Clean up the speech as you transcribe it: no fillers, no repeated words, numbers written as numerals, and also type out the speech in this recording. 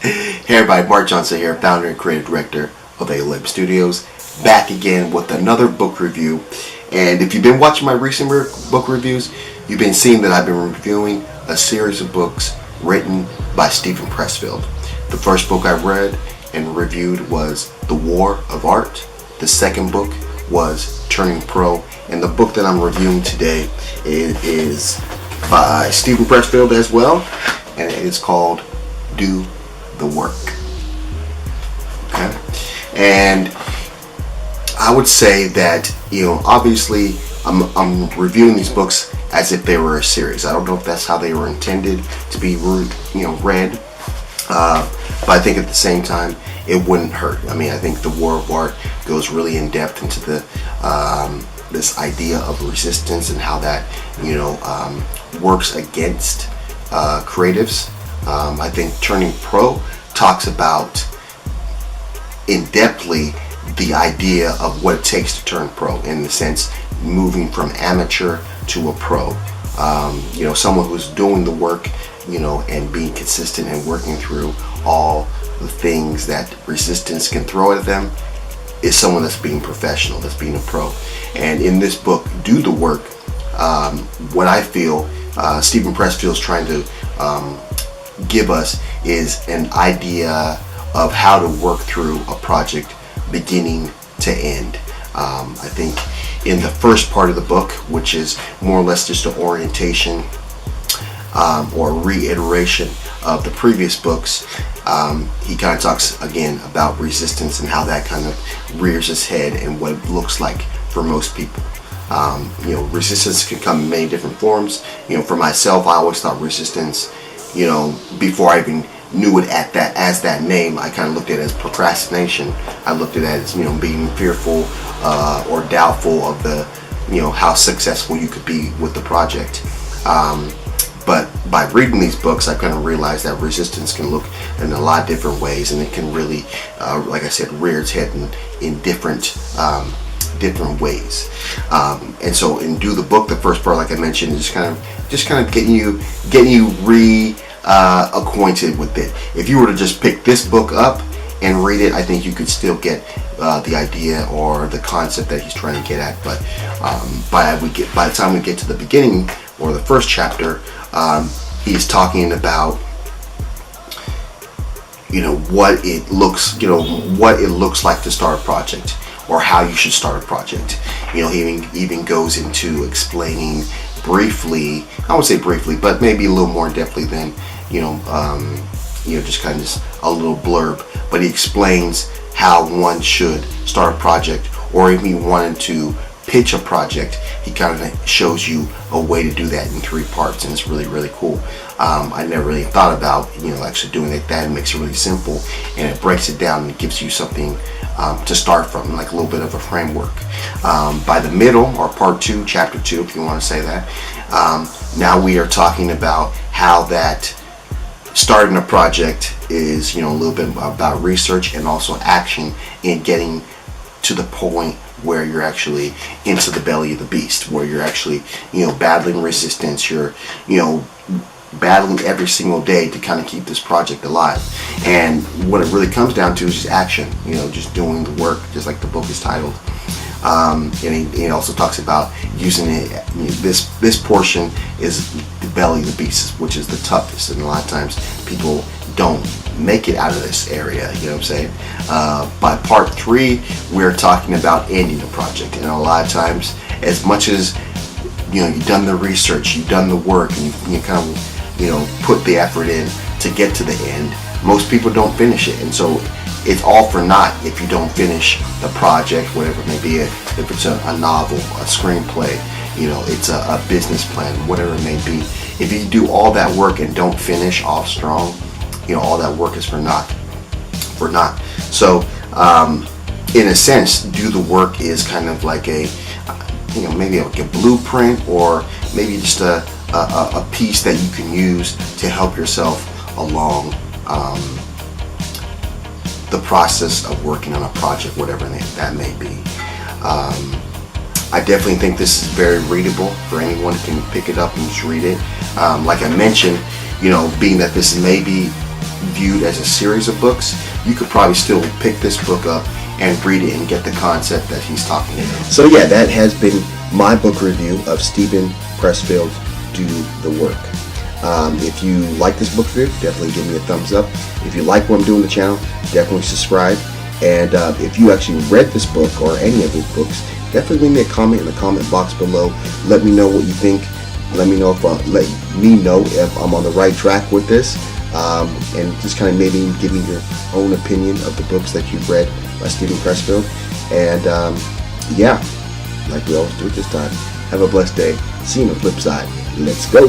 Hey everybody, Mark Johnson here, founder and creative director of A-Lib Studios, back again with another book review. And if you've been watching my recent book reviews, you've been seeing that I've been reviewing a series of books written by Stephen Pressfield. The first book I read and reviewed was The War of Art. The second book was Turning Pro. And the book that I'm reviewing today is by Stephen Pressfield as well, and it's called Do the Work. Okay, and I would say that, obviously I'm reviewing these books as if they were a series. I don't know if that's how they were intended to be read, but I think at the same time it wouldn't hurt. I mean, I think The War of Art goes really in depth into the this idea of resistance and how that works against creatives. I think Turning Pro talks about in-depthly the idea of what it takes to turn pro, in the sense moving from amateur to a pro. Someone who's doing the work, and being consistent and working through all the things that resistance can throw at them is someone that's being professional, that's being a pro. And in this book, Do the Work, what I feel Stephen Pressfield's trying to give us is an idea of how to work through a project beginning to end. I think in the first part of the book, which is more or less just an orientation or reiteration of the previous books, he kind of talks again about resistance and how that kind of rears its head and what it looks like for most people. Resistance can come in many different forms. For myself, I always thought resistance, before I even knew it as that name, I kind of looked at it as procrastination. I looked at it as, being fearful or doubtful of the, how successful you could be with the project. But by reading these books, I kind of realized that resistance can look in a lot of different ways, and it can really, like I said, rear its head in different ways. And so in Do the Book, the first part, like I mentioned, is just kind of getting you acquainted with it. If you were to just pick this book up and read it, I think you could still get the idea or the concept that he's trying to get at. But by the time we get to the beginning or the first chapter, he's talking about what it looks like to start a project, or how you should start a project. He even goes into explaining briefly, I would say briefly, but maybe a little more in-depthly than, just kind of a little blurb. But he explains how one should start a project, or if you wanted to pitch a project, he kind of shows you a way to do that in 3 parts, and it's really, really cool. I never really thought about, actually doing it that. It makes it really simple, and it breaks it down and gives you something to start from, like a little bit of a framework. By the middle, or part 2, chapter 2, if you want to say that, now we are talking about how that starting a project is, a little bit about research and also action in getting to the point where you're actually into the belly of the beast, where you're actually, battling resistance. You're, battling every single day to kind of keep this project alive. And what it really comes down to is just action, just doing the work, just like the book is titled. And he also talks about using it. This portion is the belly of the beast, which is the toughest, and a lot of times people don't make it out of this area. You know what I'm saying? By part 3, we're talking about ending the project, and a lot of times, as much as you've done the research, you've done the work, and you kind of put the effort in to get to the end, most people don't finish it, and so it's all for naught if you don't finish the project, whatever it may be. If it's a novel, a screenplay, it's a business plan, whatever it may be. If you do all that work and don't finish off strong, all that work is for naught. So, in a sense, Do the Work is kind of like a, maybe like a blueprint, or maybe just a piece that you can use to help yourself along the process of working on a project, whatever that may be. I definitely think this is very readable for anyone who can pick it up and just read it. Like I mentioned, being that this may be viewed as a series of books, you could probably still pick this book up and read it and get the concept that he's talking about. So yeah, that has been my book review of Steven Pressfield's Do the Work. If you like this book review, definitely give me a thumbs up. If you like what I'm doing on the channel, definitely subscribe. And if you actually read this book or any of his books, definitely leave me a comment in the comment box below. Let me know what you think. Let me know if I'm on the right track with this, and just kind of maybe give me your own opinion of the books that you've read by Steven Pressfield. And yeah, like we always do at this time, have a blessed day. See you on the flip side. Let's go.